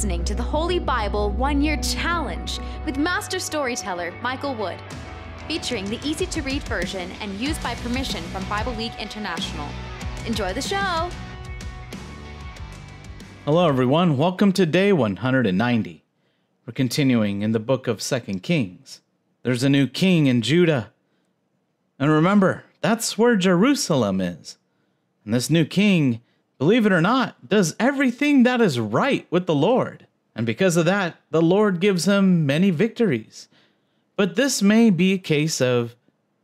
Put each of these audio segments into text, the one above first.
listening to the Holy Bible 1-Year Challenge with Master Storyteller Michael Wood, featuring the easy-to-read version and used by permission from Bible League International. Enjoy the show! Hello everyone, welcome to day 190. We're continuing in the book of 2 Kings. There's a new king in Judah. And remember, that's where Jerusalem is. And this new king, believe it or not, does everything that is right with the Lord. And because of that, the Lord gives him many victories. But this may be a case of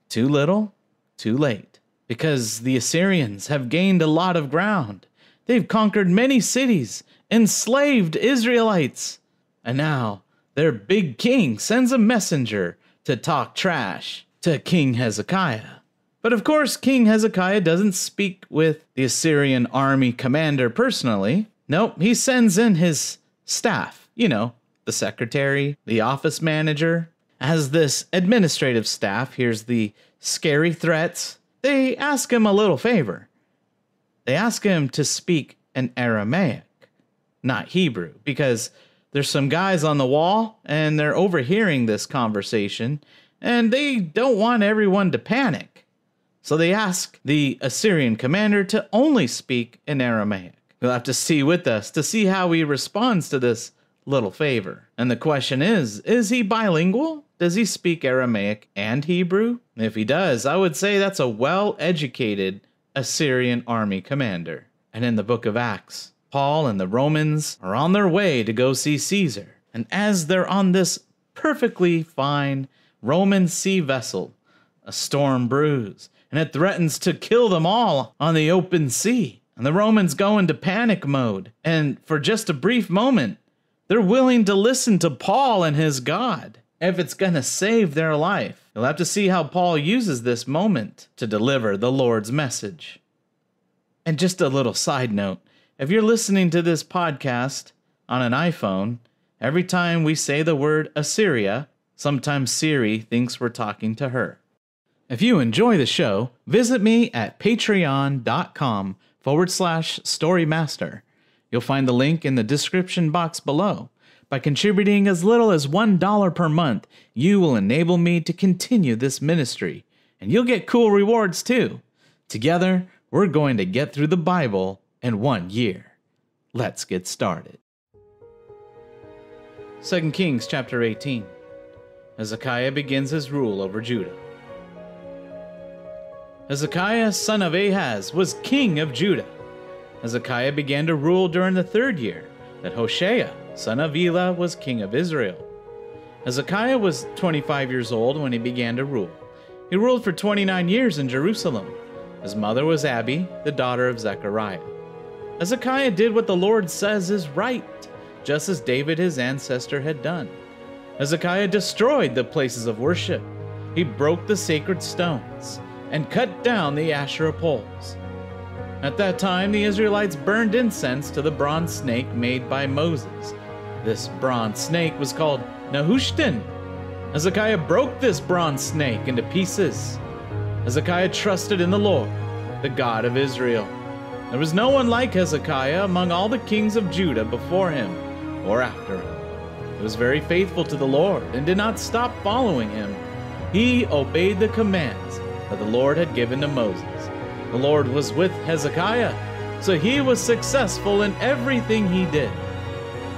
too little, too late. Because the Assyrians have gained a lot of ground. They've conquered many cities, enslaved Israelites. And now their big king sends a messenger to talk trash to King Hezekiah. But of course, King Hezekiah doesn't speak with the Assyrian army commander personally. Nope, he sends in his staff, the secretary, the office manager. As this administrative staff hears the scary threats, they ask him a little favor. They ask him to speak in Aramaic, not Hebrew, because there's some guys on the wall and they're overhearing this conversation and they don't want everyone to panic. So they ask the Assyrian commander to only speak in Aramaic. You'll have to see with us to see how he responds to this little favor. And the question is he bilingual? Does he speak Aramaic and Hebrew? If he does, I would say that's a well-educated Assyrian army commander. And in the book of Acts, Paul and the Romans are on their way to go see Caesar. And as they're on this perfectly fine Roman sea vessel, a storm brews, and it threatens to kill them all on the open sea. And the Romans go into panic mode. And for just a brief moment, they're willing to listen to Paul and his God if it's going to save their life. You'll have to see how Paul uses this moment to deliver the Lord's message. And just a little side note, if you're listening to this podcast on an iPhone, every time we say the word Assyria, sometimes Siri thinks we're talking to her. If you enjoy the show, visit me at patreon.com/storymaster. You'll find the link in the description box below. By contributing as little as $1 per month, you will enable me to continue this ministry, and you'll get cool rewards too. Together, we're going to get through the Bible in 1 year. Let's get started. 2 Kings chapter 18. Hezekiah begins his rule over Judah. Hezekiah, son of Ahaz, was king of Judah. Hezekiah began to rule during the 3rd year that Hoshea, son of Elah, was king of Israel. Hezekiah was 25 years old when he began to rule. He ruled for 29 years in Jerusalem. His mother was Abi, the daughter of Zechariah. Hezekiah did what the Lord says is right, just as David his ancestor had done. Hezekiah destroyed the places of worship. He broke the sacred stones and cut down the Asherah poles. At that time, the Israelites burned incense to the bronze snake made by Moses. This bronze snake was called Nehushtan. Hezekiah broke this bronze snake into pieces. Hezekiah trusted in the Lord, the God of Israel. There was no one like Hezekiah among all the kings of Judah before him or after him. He was very faithful to the Lord and did not stop following him. He obeyed the commands that the Lord had given to Moses. The Lord was with Hezekiah, so he was successful in everything he did.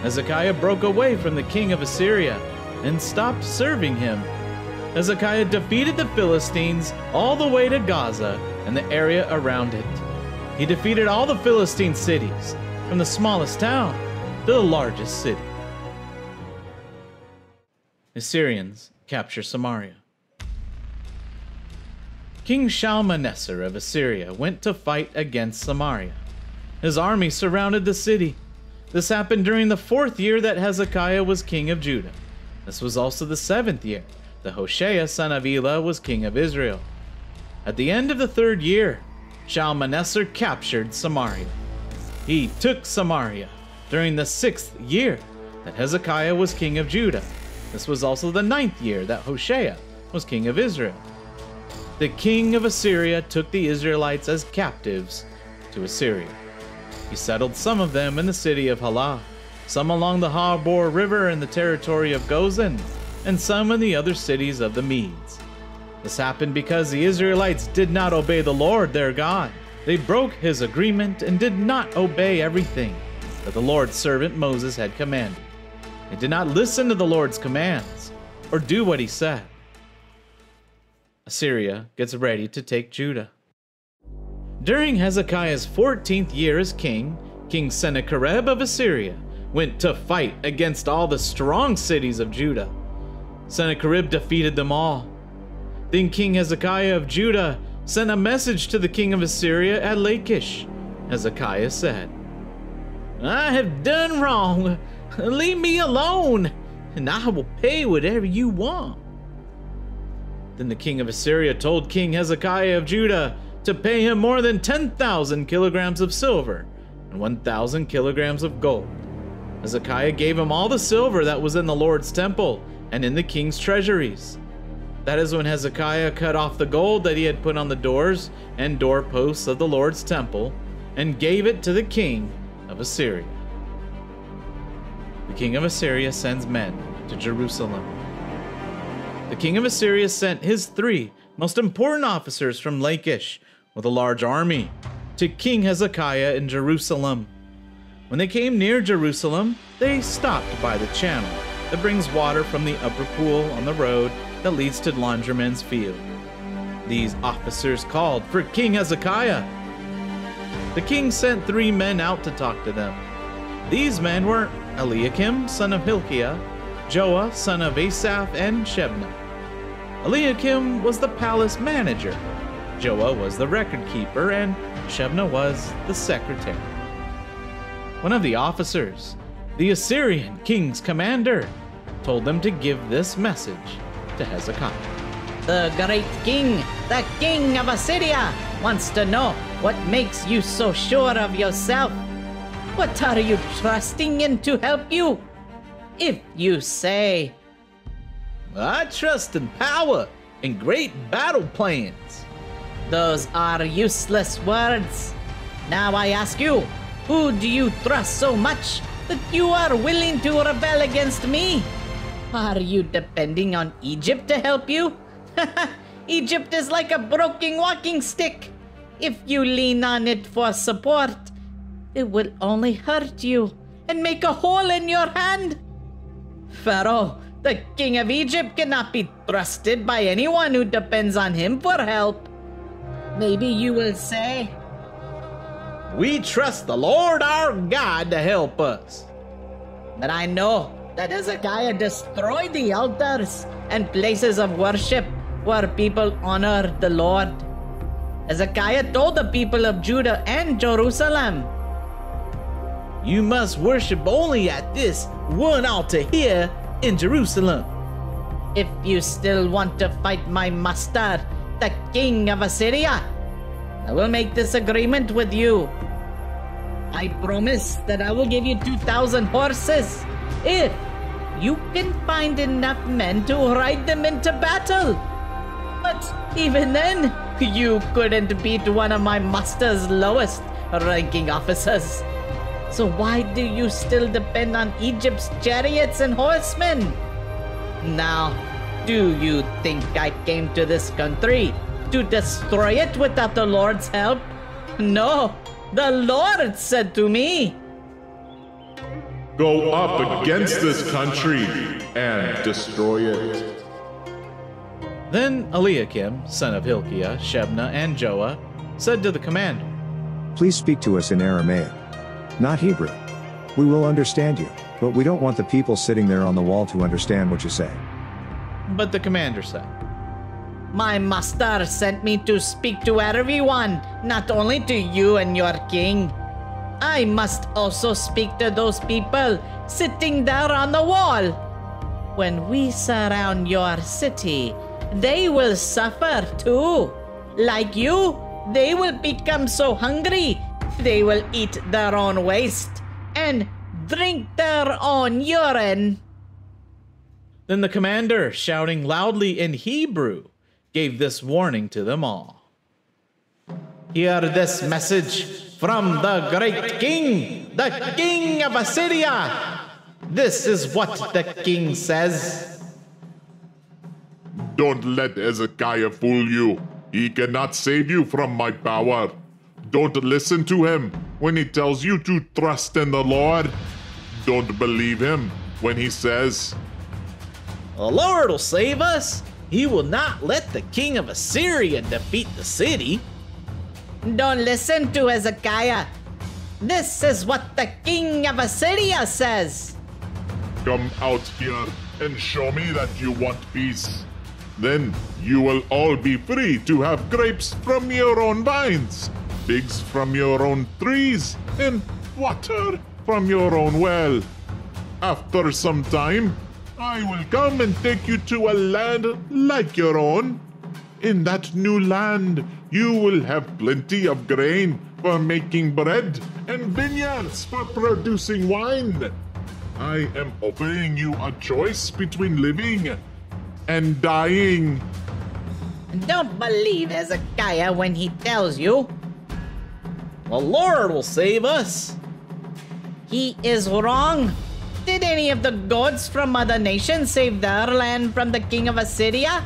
Hezekiah broke away from the king of Assyria and stopped serving him. Hezekiah defeated the Philistines all the way to Gaza and the area around it. He defeated all the Philistine cities, from the smallest town to the largest city. Assyrians capture Samaria. King Shalmaneser of Assyria went to fight against Samaria. His army surrounded the city. This happened during the 4th year that Hezekiah was king of Judah. This was also the 7th year that Hoshea, son of Elah, was king of Israel. At the end of the 3rd year, Shalmaneser captured Samaria. He took Samaria during the 6th year that Hezekiah was king of Judah. This was also the 9th year that Hoshea was king of Israel. The king of Assyria took the Israelites as captives to Assyria. He settled some of them in the city of Halah, some along the Habor River in the territory of Gozan, and some in the other cities of the Medes. This happened because the Israelites did not obey the Lord their God. They broke his agreement and did not obey everything that the Lord's servant Moses had commanded. They did not listen to the Lord's commands or do what he said. Assyria gets ready to take Judah. During Hezekiah's 14th year as king, King Sennacherib of Assyria went to fight against all the strong cities of Judah. Sennacherib defeated them all. Then King Hezekiah of Judah sent a message to the king of Assyria at Lachish. Hezekiah said, "I have done wrong. Leave me alone, and I will pay whatever you want." Then the king of Assyria told King Hezekiah of Judah to pay him more than 10,000 kilograms of silver and 1,000 kilograms of gold. Hezekiah gave him all the silver that was in the Lord's temple and in the king's treasuries. That is when Hezekiah cut off the gold that he had put on the doors and doorposts of the Lord's temple and gave it to the king of Assyria. The king of Assyria sends men to Jerusalem. The king of Assyria sent his 3 most important officers from Lachish with a large army to King Hezekiah in Jerusalem. When they came near Jerusalem, they stopped by the channel that brings water from the upper pool on the road that leads to Laundryman's field. These officers called for King Hezekiah. The king sent 3 men out to talk to them. These men were Eliakim, son of Hilkiah, Joah, son of Asaph, and Shebna. Eliakim was the palace manager, Joah was the record keeper, and Shebna was the secretary. One of the officers, the Assyrian king's commander, told them to give this message to Hezekiah. "The great king, the king of Assyria, wants to know what makes you so sure of yourself. What are you trusting in to help you? If you say, 'I trust in power and great battle plans,' those are useless words. Now I ask you, who do you trust so much that you are willing to rebel against me? Are you depending on Egypt to help you? Egypt is like a broken walking stick. If you lean on it for support, it will only hurt you and make a hole in your hand. Pharaoh, the king of Egypt, cannot be trusted by anyone who depends on him for help. Maybe you will say, 'We trust the Lord our God to help us.' But I know that Hezekiah destroyed the altars and places of worship where people honor the Lord. Hezekiah told the people of Judah and Jerusalem, 'You must worship only at this one altar here in Jerusalem.' If you still want to fight my master, the king of Assyria, I will make this agreement with you. I promise that I will give you 2,000 horses if you can find enough men to ride them into battle. But even then, you couldn't beat one of my master's lowest ranking officers. So why do you still depend on Egypt's chariots and horsemen? Now, do you think I came to this country to destroy it without the Lord's help? No, the Lord said to me, "Go up against this country and destroy it." Then Eliakim, son of Hilkiah, Shebna, and Joah said to the commander, "Please speak to us in Aramaic, not Hebrew. We will understand you, but we don't want the people sitting there on the wall to understand what you say." But the commander said, My master sent me to speak to everyone, not only to you and your king. I must also speak to those people sitting there on the wall. When we surround your city, they will suffer too. Like you, they will become so hungry, they will eat their own waste and drink their own urine. Then the commander, shouting loudly in Hebrew, gave this warning to them all. "Hear this message from the great king, the king of Assyria. This is what the king says. Don't let Hezekiah fool you. He cannot save you from my power. Don't listen to him when he tells you to trust in the Lord. Don't believe him when he says, The Lord will save us. He will not let the king of Assyria defeat the city. Don't listen to Hezekiah. This is what the king of Assyria says. Come out here and show me that you want peace. Then you will all be free to have grapes from your own vines, figs from your own trees, and water from your own well. After some time, I will come and take you to a land like your own. In that new land, you will have plenty of grain for making bread and vineyards for producing wine. I am offering you a choice between living and dying. Don't believe Hezekiah when he tells you. The Lord will save us. He is wrong. Did any of the gods from other nations save their land from the king of Assyria?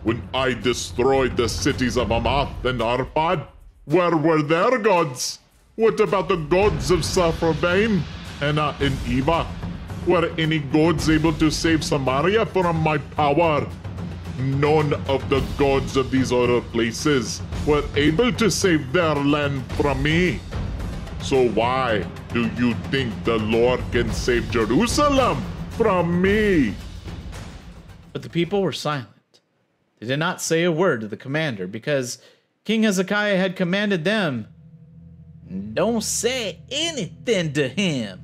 When I destroyed the cities of Hamath and Arpad, where were their gods? What about the gods of Sepharvaim, Hena and Eva? Were any gods able to save Samaria from my power? None of the gods of these other places were able to save their land from me. So why do you think the Lord can save Jerusalem from me? But the people were silent. They did not say a word to the commander because King Hezekiah had commanded them, don't say anything to him.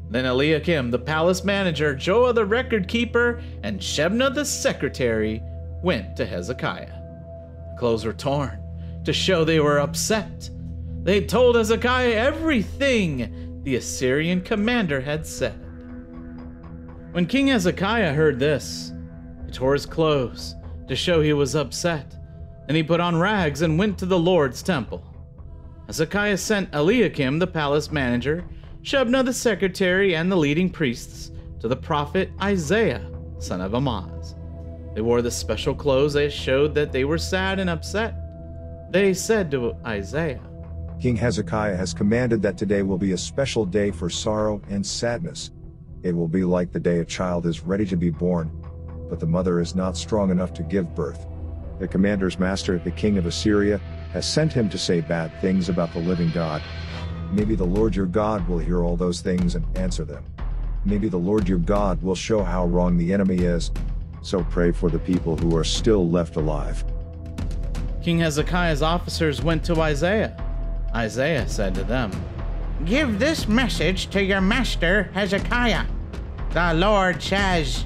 Then Eliakim, the palace manager, Joah the record keeper, and Shebna the secretary went to Hezekiah. The clothes were torn to show they were upset. They told Hezekiah everything the Assyrian commander had said. When King Hezekiah heard this, he tore his clothes to show he was upset, and he put on rags and went to the Lord's temple. Hezekiah sent Eliakim, the palace manager, Shebna the secretary, and the leading priests to the prophet Isaiah, son of Amoz. They wore the special clothes that showed that they were sad and upset. They said to Isaiah, King Hezekiah has commanded that today will be a special day for sorrow and sadness. It will be like the day a child is ready to be born, but the mother is not strong enough to give birth. The commander's master, the king of Assyria, has sent him to say bad things about the living God. Maybe the Lord your God will hear all those things and answer them. Maybe the Lord your God will show how wrong the enemy is. So pray for the people who are still left alive. King Hezekiah's officers went to Isaiah. Isaiah said to them, Give this message to your master Hezekiah. The Lord says,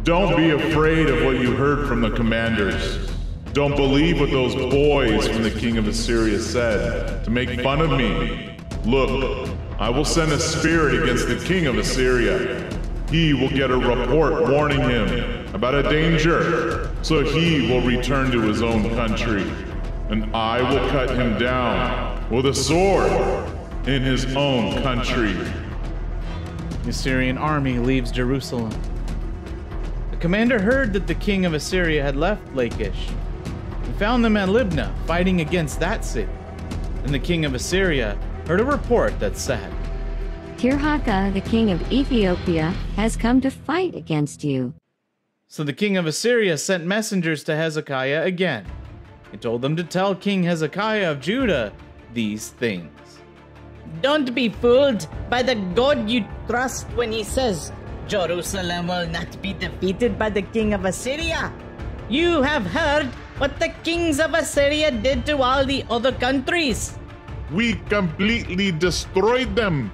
Don't be afraid of what you heard from the commanders. Don't believe what those boys from the king of Assyria said to make fun of me. Look, I will send a spirit against the king of Assyria. He will get a report warning him about a danger, so he will return to his own country, and I will cut him down with a sword in his own country. The Assyrian army leaves Jerusalem. The commander heard that the king of Assyria had left Lachish and found them at Libnah fighting against that city. And the king of Assyria heard a report that said, Tirhakah, the king of Ethiopia, has come to fight against you. So the king of Assyria sent messengers to Hezekiah again. He told them to tell King Hezekiah of Judah these things. Don't be fooled by the God you trust when he says, Jerusalem will not be defeated by the king of Assyria. You have heard what the kings of Assyria did to all the other countries. We completely destroyed them.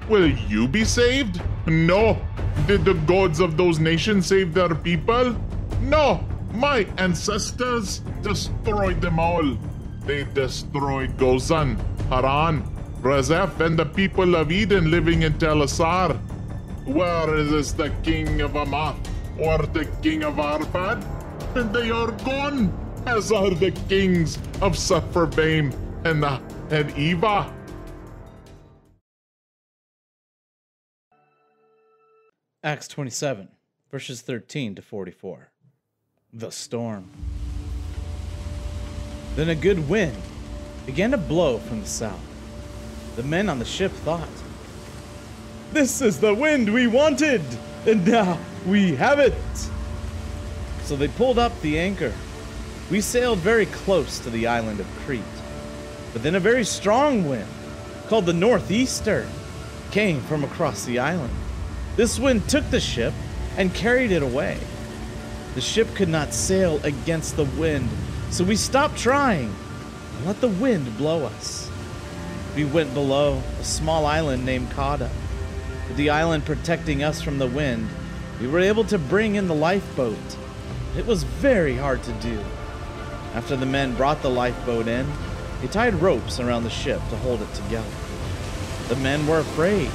Will you be saved? No. Did the gods of those nations save their people? No. My ancestors destroyed them all. They destroyed Gozan, Haran, Rezeph, and the people of Eden living in Tel Assar. Where is the king of Hamath or the king of Arpad? They are gone, as are the kings of Sepharvaim and Eva. Acts 27, verses 13 to 44. The storm. Then a good wind began to blow from the south. The men on the ship thought, "This is the wind we wanted, and now we have it." So they pulled up the anchor. We sailed very close to the island of Crete. But then a very strong wind, called the northeaster, came from across the island. This wind took the ship and carried it away. The ship could not sail against the wind, so we stopped trying and let the wind blow us. We went below a small island named Cauda. With the island protecting us from the wind, we were able to bring in the lifeboat. It was very hard to do. After the men brought the lifeboat in, they tied ropes around the ship to hold it together. The men were afraid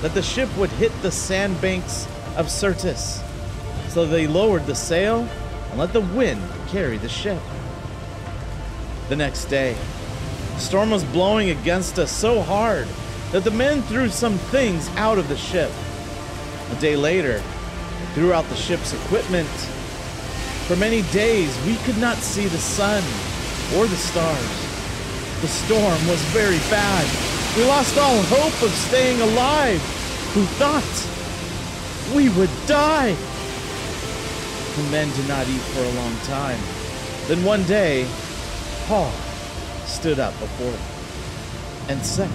that the ship would hit the sandbanks of Syrtis, so they lowered the sail and let the wind carry the ship. The next day, the storm was blowing against us so hard that the men threw some things out of the ship. A day later, they threw out the ship's equipment. For many days, we could not see the sun or the stars. The storm was very bad. We lost all hope of staying alive. We thought we would die. The men did not eat for a long time. Then one day, Paul stood up before them and said,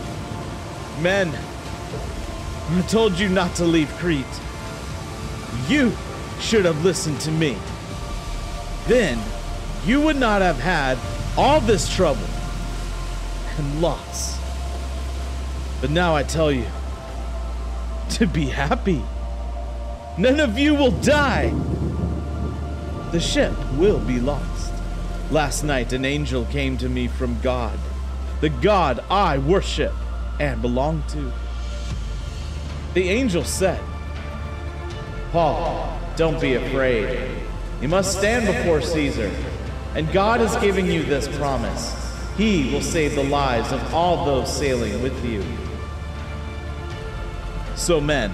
"Men, I told you not to leave Crete. You should have listened to me. Then you would not have had all this trouble and loss. But now I tell you to be happy. None of you will die. The ship will be lost. Last night an angel came to me from God, the God I worship and belong to. The angel said, 'Paul, don't be afraid. You must stand before Caesar, and God has given you this promise. He will save the lives of all those sailing with you.' So men,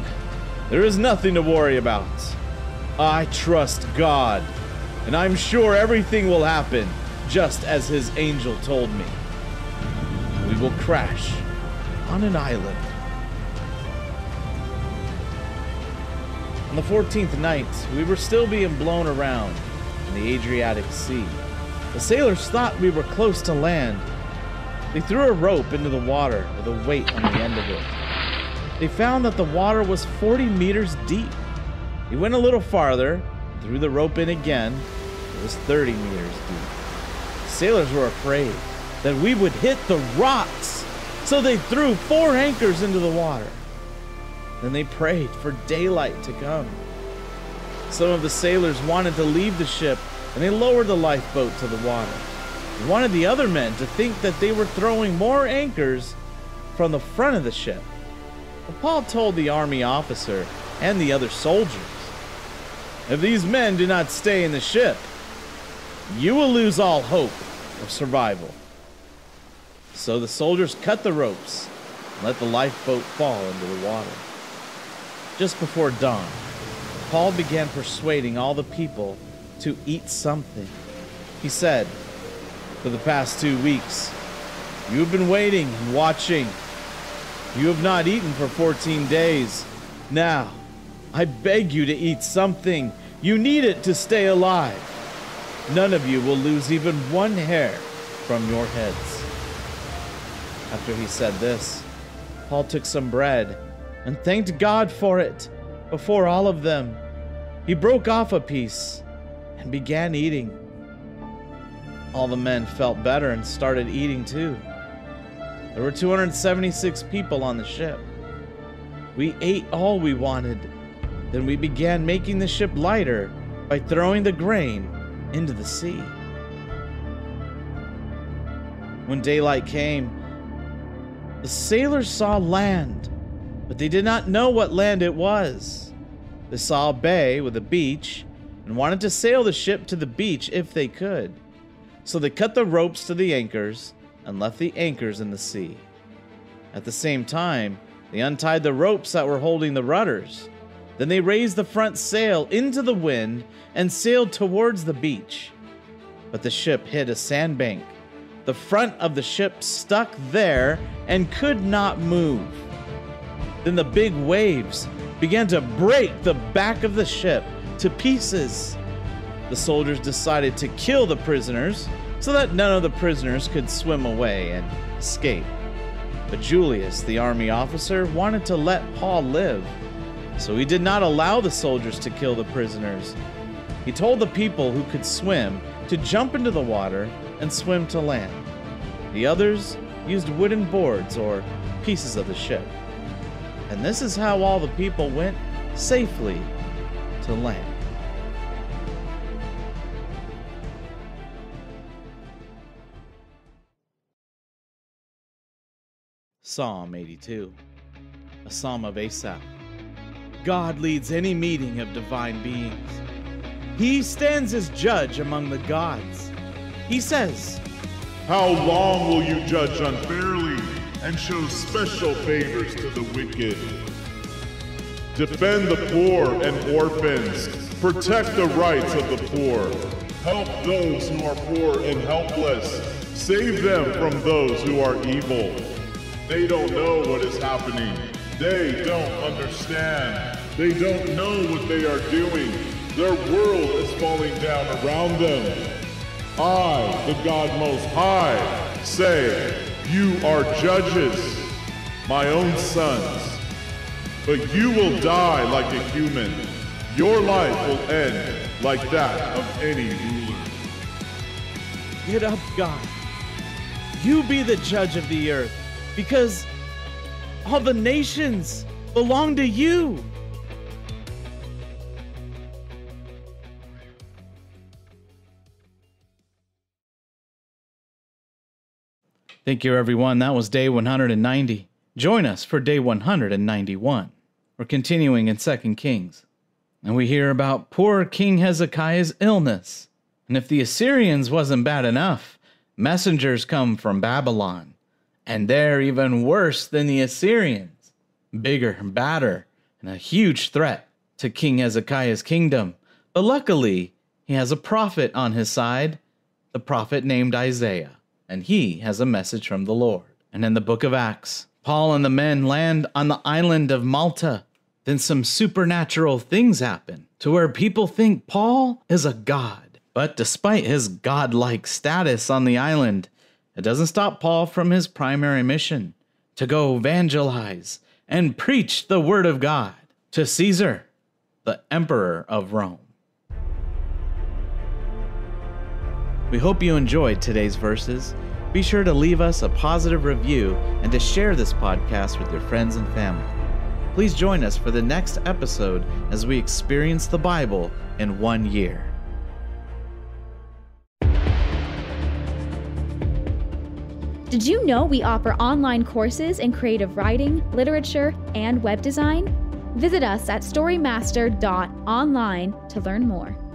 there is nothing to worry about. I trust God, and I'm sure everything will happen just as his angel told me. We will crash on an island." On the 14th night, we were still being blown around in the Adriatic Sea. The sailors thought we were close to land. They threw a rope into the water with a weight on the end of it. They found that the water was 40 meters deep. They went a little farther, threw the rope in again. It was 30 meters deep. The sailors were afraid that we would hit the rocks, so they threw 4 anchors into the water. Then they prayed for daylight to come. Some of the sailors wanted to leave the ship, and they lowered the lifeboat to the water. They wanted the other men to think that they were throwing more anchors from the front of the ship. But Paul told the army officer and the other soldiers, "If these men do not stay in the ship, you will lose all hope of survival." So the soldiers cut the ropes and let the lifeboat fall into the water. Just before dawn, Paul began persuading all the people to eat something. He said, "For the past 2 weeks, you have been waiting and watching. You have not eaten for 14 days. Now, I beg you to eat something. You need it to stay alive. None of you will lose even one hair from your heads." After he said this, Paul took some bread and thanked God for it before all of them. He broke off a piece and began eating. All the men felt better and started eating too. There were 276 people on the ship. We ate all we wanted. Then we began making the ship lighter by throwing the grain into the sea. When daylight came, the sailors saw land, but they did not know what land it was. They saw a bay with a beach and wanted to sail the ship to the beach if they could. So they cut the ropes to the anchors and left the anchors in the sea. At the same time, they untied the ropes that were holding the rudders. Then they raised the front sail into the wind and sailed towards the beach. But the ship hit a sandbank. The front of the ship stuck there and could not move. Then the big waves began to break the back of the ship to pieces. The soldiers decided to kill the prisoners so that none of the prisoners could swim away and escape. But Julius, the army officer, wanted to let Paul live, so he did not allow the soldiers to kill the prisoners. He told the people who could swim to jump into the water and swim to land. The others used wooden boards or pieces of the ship. And this is how all the people went safely to land. Psalm 82, a psalm of Asaph. God leads any meeting of divine beings. He stands as judge among the gods. He says, How long will you judge unfairly and show special favors to the wicked? Defend the poor and orphans. Protect the rights of the poor. Help those who are poor and helpless. Save them from those who are evil. They don't know what is happening. They don't understand. They don't know what they are doing. Their world is falling down around them. I, the God Most High, say, you are judges, my own sons. But you will die like a human. Your life will end like that of any ruler. Get up, God. You be the judge of the earth, because all the nations belong to you. Thank you, everyone. That was day 190. Join us for day 191. We're continuing in 2 Kings, and we hear about poor King Hezekiah's illness. And if the Assyrians wasn't bad enough, messengers come from Babylon, and they're even worse than the Assyrians. Bigger, badder, and a huge threat to King Hezekiah's kingdom. But luckily, he has a prophet on his side, the prophet named Isaiah, and he has a message from the Lord. And in the book of Acts, Paul and the men land on the island of Malta. Then some supernatural things happen to where people think Paul is a god. But despite his godlike status on the island, it doesn't stop Paul from his primary mission, to go evangelize and preach the word of God to Caesar, the emperor of Rome. We hope you enjoyed today's verses. Be sure to leave us a positive review and to share this podcast with your friends and family. Please join us for the next episode as we experience the Bible in 1 year. Did you know we offer online courses in creative writing, literature, and web design? Visit us at storymaster.online to learn more.